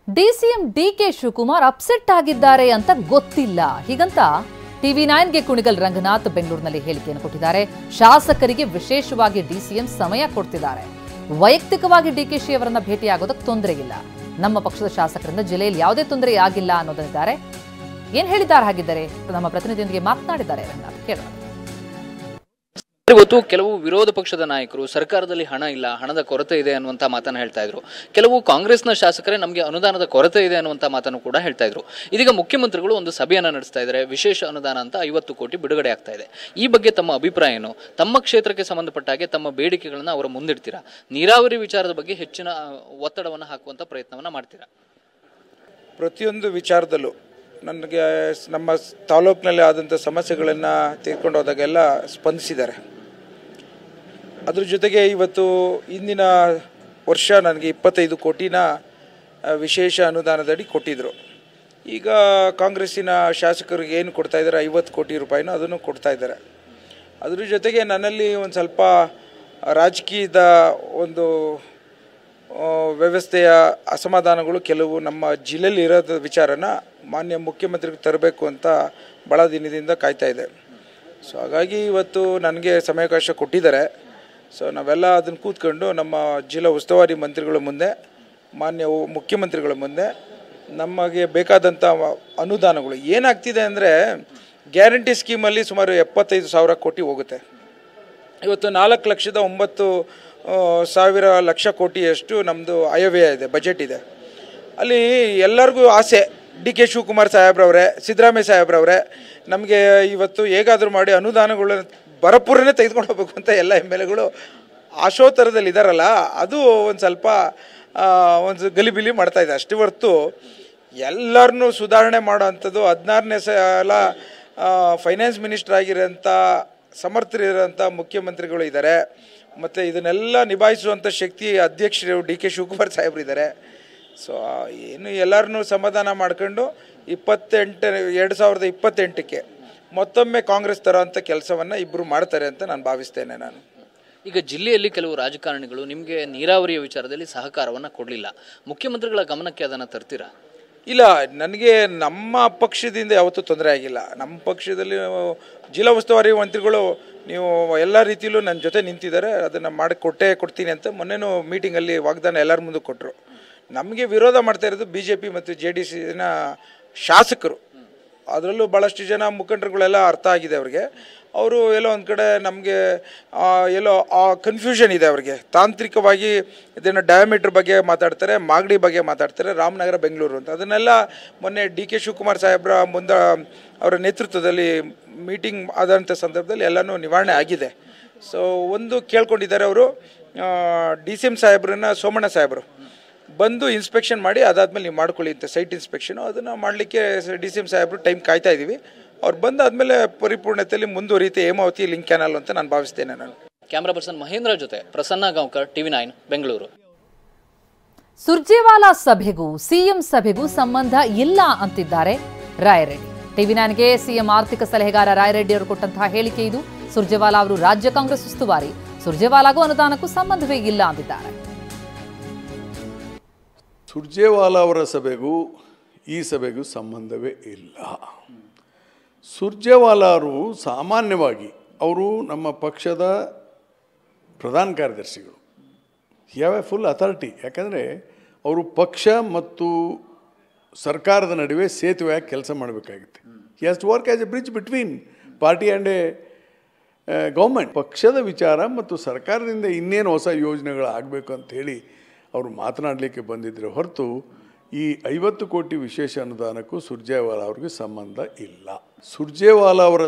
DCM DK Shivakumar upset ಆಗಿದ್ದಾರೆ ಅಂತ ಗೊತ್ತಿಲ್ಲ. ಹೀಗಂತ ಟಿವಿ9ಗೆ ಕುಣಿಗಲ್ ರಂಗನಾಥ್ ಬೆಂಗಳೂರಿನಲ್ಲಿ ಹೇಳಿಕೆಯನ್ನು ಕೊಟ್ಟಿದ್ದಾರೆ. ಶಾಸಕರಿಗೆ ವಿಶೇಷವಾಗಿ ಡಿಸಿಎಂ ಸಮಯ ಕೊಡ್ತಿದ್ದಾರೆ. ವೈಯಕ್ತಿಕವಾಗಿ ಡಿಕೆಶಿ ಅವರನ್ನ ಭೇಟಿಯಾಗೋದಕ್ಕೆ ತೊಂದರೆ ಇಲ್ಲ. ನಮ್ಮ ಪಕ್ಷದ ಶಾಸಕರಿಂದ ಜಿಲ್ಲೆಯಲ್ಲಿ ಯಾವುದೇ ತೊಂದರೆ ಆಗಿಲ್ಲ ಅನ್ನೋದಿದ್ದಾರೆ. ಏನ್ ಹೇಳಿದ್ದಾರೆ ಹಾಗಿದ್ದಾರೆ? ನಮ್ಮ ಪ್ರತಿನಿಧಿಯೊಂದಿಗೆ ಮಾತನಾಡಿದ್ದಾರೆ ರಂಗನಾಥ್, ಕೇಳೋಣ. ಇವತ್ತು ಕೆಲವು ವಿರೋಧ ಪಕ್ಷದ ನಾಯಕರು ಸರ್ಕಾರದಲ್ಲಿ ಹಣ ಇಲ್ಲ, ಹಣದ ಕೊರತೆ ಇದೆ ಅನ್ನುವಂತ ಮಾತನ್ನ ಹೇಳ್ತಾ ಇದ್ರು. ಕೆಲವು ಕಾಂಗ್ರೆಸ್ನ ಶಾಸಕರೇ ನಮಗೆ ಅನುದಾನದ ಕೊರತೆ ಇದೆ ಅನ್ನುವಂತ ಮಾತನ್ನು ಕೂಡ ಹೇಳ್ತಾ ಇದ್ರು. ಇದೀಗ ಮುಖ್ಯಮಂತ್ರಿಗಳು ಒಂದು ಸಭೆಯನ್ನ ನಡೆಸ್ತಾ ಇದ್ದಾರೆ. ವಿಶೇಷ ಅನುದಾನ ಅಂತ 50 ಕೋಟಿ ಬಿಡುಗಡೆ ಆಗ್ತಾ ಇದೆ. ಈ ಬಗ್ಗೆ ತಮ್ಮ ಅಭಿಪ್ರಾಯ ಏನು? ತಮ್ಮ ಕ್ಷೇತ್ರಕ್ಕೆ ಸಂಬಂಧಪಟ್ಟ ಹಾಗೆ ತಮ್ಮ ಬೇಡಿಕೆಗಳನ್ನ ಅವರು ಮುಂದಿಡ್ತೀರಾ? ನೀರಾವರಿ ವಿಚಾರದ ಬಗ್ಗೆ ಹೆಚ್ಚಿನ ಒತ್ತಡವನ್ನು ಹಾಕುವಂತ ಪ್ರಯತ್ನವನ್ನ ಮಾಡ್ತೀರಾ? ಪ್ರತಿಯೊಂದು ವಿಚಾರದಲ್ಲೂ ನನಗೆ ನಮ್ಮ ತಾಲೂಕಿನಲ್ಲಿ ಆದಂಥ ಸಮಸ್ಯೆಗಳನ್ನು ತೆಗೆದುಕೊಂಡು ಹೋದಾಗೆಲ್ಲ ಸ್ಪಂದಿಸಿದ್ದಾರೆ. ಅದ್ರ ಜೊತೆಗೆ ಇವತ್ತು ಇಂದಿನ ವರ್ಷ ನನಗೆ 25 ಕೋಟಿನ ವಿಶೇಷ ಅನುದಾನದಡಿ ಕೊಟ್ಟಿದ್ದರು. ಈಗ ಕಾಂಗ್ರೆಸ್ಸಿನ ಶಾಸಕರಿಗೆ ಏನು ಕೊಡ್ತಾಯಿದ್ದಾರೆ, 50 ಕೋಟಿ ರೂಪಾಯಿನ ಅದನ್ನು ಕೊಡ್ತಾಯಿದ್ದಾರೆ. ಅದ್ರ ಜೊತೆಗೆ ನನ್ನಲ್ಲಿ ಒಂದು ಸ್ವಲ್ಪ ರಾಜಕೀಯದ ಒಂದು ವ್ಯವಸ್ಥೆಯ ಅಸಮಾಧಾನಗಳು ಕೆಲವು ನಮ್ಮ ಜಿಲ್ಲೆಯಲ್ಲಿ ಇರೋದ ವಿಚಾರನ ಮಾನ್ಯ ಮುಖ್ಯಮಂತ್ರಿಗೆ ತರಬೇಕು ಅಂತ ಭಾಳ ದಿನದಿಂದ ಕಾಯ್ತಾ ಇದೆ. ಸೊ ಹಾಗಾಗಿ ಇವತ್ತು ನನಗೆ ಸಮಯಾವಕಾಶ ಕೊಟ್ಟಿದ್ದಾರೆ. ಸೊ ನಾವೆಲ್ಲ ಅದನ್ನು ಕೂತ್ಕೊಂಡು ನಮ್ಮ ಜಿಲ್ಲಾ ಉಸ್ತುವಾರಿ ಮಂತ್ರಿಗಳ ಮುಂದೆ, ಮಾನ್ಯ ಮುಖ್ಯಮಂತ್ರಿಗಳ ಮುಂದೆ ನಮಗೆ ಬೇಕಾದಂಥ ಅನುದಾನಗಳು ಏನಾಗ್ತಿದೆ ಅಂದರೆ, ಗ್ಯಾರಂಟಿ ಸ್ಕೀಮಲ್ಲಿ ಸುಮಾರು 75,000 ಕೋಟಿ ಹೋಗುತ್ತೆ. ಇವತ್ತು 4,09,000 ಕೋಟಿಯಷ್ಟು ನಮ್ಮದು ಆಯವ್ಯಯ ಇದೆ, ಬಜೆಟ್ ಇದೆ. ಅಲ್ಲಿ ಎಲ್ಲರಿಗೂ ಆಸೆ, ಡಿ.ಕೆ. ಶಿವಕುಮಾರ್ ಸಾಹೇಬ್ರವರೇ, ಸಿದ್ದರಾಮಯ್ಯ ಸಾಹೇಬ್ರವರೇ, ನಮಗೆ ಇವತ್ತು ಹೇಗಾದರೂ ಮಾಡಿ ಅನುದಾನಗಳು ಭರಪೂರನೇ ತೆಗೆದುಕೊಂಡು ಹೋಗ್ಬೇಕು ಅಂತ ಎಲ್ಲ MLAಗಳು ಆಶೋತ್ತರದಲ್ಲಿ ಇದ್ದಾರಲ್ಲ, ಅದು ಒಂದು ಸ್ವಲ್ಪ ಒಂದು ಗಲಿಬಿಲಿ ಮಾಡ್ತಾಯಿದೆ ಅಷ್ಟೇ ಹೊರತು ಎಲ್ಲರನ್ನೂ ಸುಧಾರಣೆ ಮಾಡೋ ಅಂಥದ್ದು 16ನೇ ಸಲ ಫೈನಾನ್ಸ್ ಮಿನಿಸ್ಟರ್ ಆಗಿರೋಂಥ ಸಮರ್ಥರಿರೋಂಥ ಮುಖ್ಯಮಂತ್ರಿಗಳು ಇದ್ದಾರೆ. ಮತ್ತು ಇದನ್ನೆಲ್ಲ ನಿಭಾಯಿಸುವಂಥ ಶಕ್ತಿ ಅಧ್ಯಕ್ಷರು ಡಿ.ಕೆ. ಶಿವಕುಮಾರ್ ಸಾಹೇಬ್ರಿದ್ದಾರೆ. ಸೊ ಏನು ಎಲ್ಲರನ್ನೂ ಸಮಾಧಾನ ಮಾಡ್ಕೊಂಡು 2028ಕ್ಕೆ ಮತ್ತೊಮ್ಮೆ ಕಾಂಗ್ರೆಸ್ ತರೋಂಥ ಕೆಲಸವನ್ನು ಇಬ್ಬರು ಮಾಡ್ತಾರೆ ಅಂತ ನಾನು ಭಾವಿಸ್ತೇನೆ. ನಾನು ಈಗ ಜಿಲ್ಲೆಯಲ್ಲಿ ಕೆಲವು ರಾಜಕಾರಣಿಗಳು ನಿಮಗೆ ನೀರಾವರಿಯ ವಿಚಾರದಲ್ಲಿ ಸಹಕಾರವನ್ನು ಕೊಡಲಿಲ್ಲ. ಮುಖ್ಯಮಂತ್ರಿಗಳ ಗಮನಕ್ಕೆ ಅದನ್ನು ತರ್ತೀರಾ? ಇಲ್ಲ, ನನಗೆ ನಮ್ಮ ಪಕ್ಷದಿಂದ ಯಾವತ್ತೂ ತೊಂದರೆ ಆಗಿಲ್ಲ. ನಮ್ಮ ಪಕ್ಷದಲ್ಲಿ ಜಿಲ್ಲಾ ಉಸ್ತುವಾರಿ ಮಂತ್ರಿಗಳು ನೀವು ಎಲ್ಲ ರೀತಿಯಲ್ಲೂ ನನ್ನ ಜೊತೆ ನಿಂತಿದ್ದಾರೆ. ಅದನ್ನು ಮಾಡಿ ಕೊಡ್ತೀನಿ ಅಂತ ಮೊನ್ನೆನೂ ಮೀಟಿಂಗಲ್ಲಿ ವಾಗ್ದಾನ ಎಲ್ಲರ ಮುಂದೆ ಕೊಟ್ಟರು. ನಮಗೆ ವಿರೋಧ ಮಾಡ್ತಾ ಇರೋದು BJP ಮತ್ತು JDSನ ಶಾಸಕರು. ಅದರಲ್ಲೂ ಭಾಳಷ್ಟು ಜನ ಮುಖಂಡರುಗಳೆಲ್ಲ ಅರ್ಥ ಆಗಿದೆ ಅವ್ರಿಗೆ. ಅವರು ಎಲ್ಲೋ ಒಂದು ಕಡೆ ನಮಗೆ ಎಲ್ಲೋ ಕನ್ಫ್ಯೂಷನ್ ಇದೆ ಅವ್ರಿಗೆ. ತಾಂತ್ರಿಕವಾಗಿ ಇದನ್ನು ಡಯಾಮೀಟ್ರ್ ಬಗ್ಗೆ ಮಾತಾಡ್ತಾರೆ, ಮಾಗಡಿ ಬಗ್ಗೆ ಮಾತಾಡ್ತಾರೆ, ರಾಮನಗರ ಬೆಂಗಳೂರು ಅಂತ. ಅದನ್ನೆಲ್ಲ ಮೊನ್ನೆ ಡಿ.ಕೆ. ಶಿವಕುಮಾರ್ ಸಾಹೇಬ್ರ ಮುಂದೆ ಅವರ ನೇತೃತ್ವದಲ್ಲಿ ಮೀಟಿಂಗ್ ಆದಂಥ ಸಂದರ್ಭದಲ್ಲಿ ಎಲ್ಲನೂ ನಿವಾರಣೆ ಆಗಿದೆ. ಸೊ ಒಂದು ಕೇಳ್ಕೊಂಡಿದ್ದಾರೆ ಅವರು, DCM ಸಾಹೇಬ್ರನ್ನ, ಸೋಮಣ್ಣ ಸಾಹೇಬರು ಬಂದು ಇನ್ಸ್ಪೆಕ್ಷನ್ ಮಾಡಿ ಅದಾದಮೇಲೆ ನೀವು ಮಾಡ್ಕೊಳ್ಳಿ ಅಂತ, ಸೈಟ್ ಇನ್ಸ್ಪೆಕ್ಷನು ಅದನ್ನು ಮಾಡಲಿಕ್ಕೆ DCM ಸಾಹೇಬರು ಟೈಮ್ ಕಾಯ್ತಾ ಇದ್ದೀವಿ. ಅವ್ರು ಬಂದಾದಮೇಲೆ ಪರಿಪೂರ್ಣತೆಯಲ್ಲಿ ಮುಂದುವರಿಯುತ್ತೆ ಹೇಮಾವತಿ ಲಿಂಕ್ ಕ್ಯಾನಲ್ ಅಂತ ನಾನು ಭಾವಿಸ್ತೇನೆ. ನಾನು ಕ್ಯಾಮರಾ ಪರ್ಸನ್ ಮಹೇಂದ್ರ ಜೊತೆ ಪ್ರಸನ್ನ ಗಾಂವ್ಕರ್, ಟಿವಿ9 ಬೆಂಗಳೂರು. ಸುರ್ಜೇವಾಲಾ ಸಭೆಗೂ ಸಿಎಂ ಸಭೆಗೂ ಸಂಬಂಧ ಇಲ್ಲ ಅಂತಿದ್ದಾರೆ ರಾಯರೆಡ್ಡಿ. ಟಿವಿ9ಗೆ ಸಿಎಂ ಆರ್ಥಿಕ ಸಲಹೆಗಾರ ರಾಯರೆಡ್ಡಿ ಅವರು ಕೊಟ್ಟಂತಹ ಹೇಳಿಕೆ ಇದು. ಸುರ್ಜೇವಾಲಾ ಅವರು ರಾಜ್ಯ ಕಾಂಗ್ರೆಸ್ ಉಸ್ತುವಾರಿ, ಸುರ್ಜೇವಾಲಾಗೂ ಅನುದಾನಕ್ಕೂ ಸಂಬಂಧವೇ ಇಲ್ಲ ಅಂತಿದ್ದಾರೆ. ಸುರ್ಜೇವಾಲಾ ಅವರ ಸಭೆಗೂ ಈ ಸಭೆಗೂ ಸಂಬಂಧವೇ ಇಲ್ಲ. ಸುರ್ಜೇವಾಲಾ ಅವರು ಸಾಮಾನ್ಯವಾಗಿ ಅವರು ನಮ್ಮ ಪಕ್ಷದ ಪ್ರಧಾನ ಕಾರ್ಯದರ್ಶಿಗಳು. Have a full authority. ಯಾಕಂದರೆ ಅವರು ಪಕ್ಷ ಮತ್ತು ಸರ್ಕಾರದ ನಡುವೆ ಸೇತುವೆಯಾಗಿ ಕೆಲಸ ಮಾಡಬೇಕಾಗುತ್ತೆ. He has to work as a bridge between party and a government. ಪಕ್ಷದ ವಿಚಾರ ಮತ್ತು ಸರ್ಕಾರದಿಂದ ಇನ್ನೇನು ಹೊಸ ಯೋಜನೆಗಳು ಆಗಬೇಕು ಅಂಥೇಳಿ ಅವರು ಮಾತನಾಡಲಿಕ್ಕೆ ಬಂದಿದ್ದರೆ ಹೊರತು ಈ 50 ಕೋಟಿ ವಿಶೇಷ ಅನುದಾನಕ್ಕೂ ಸುರ್ಜೇವಾಲಾ ಅವ್ರಿಗೆ ಸಂಬಂಧ ಇಲ್ಲ. ಸುರ್ಜೇವಾಲಾ ಅವರ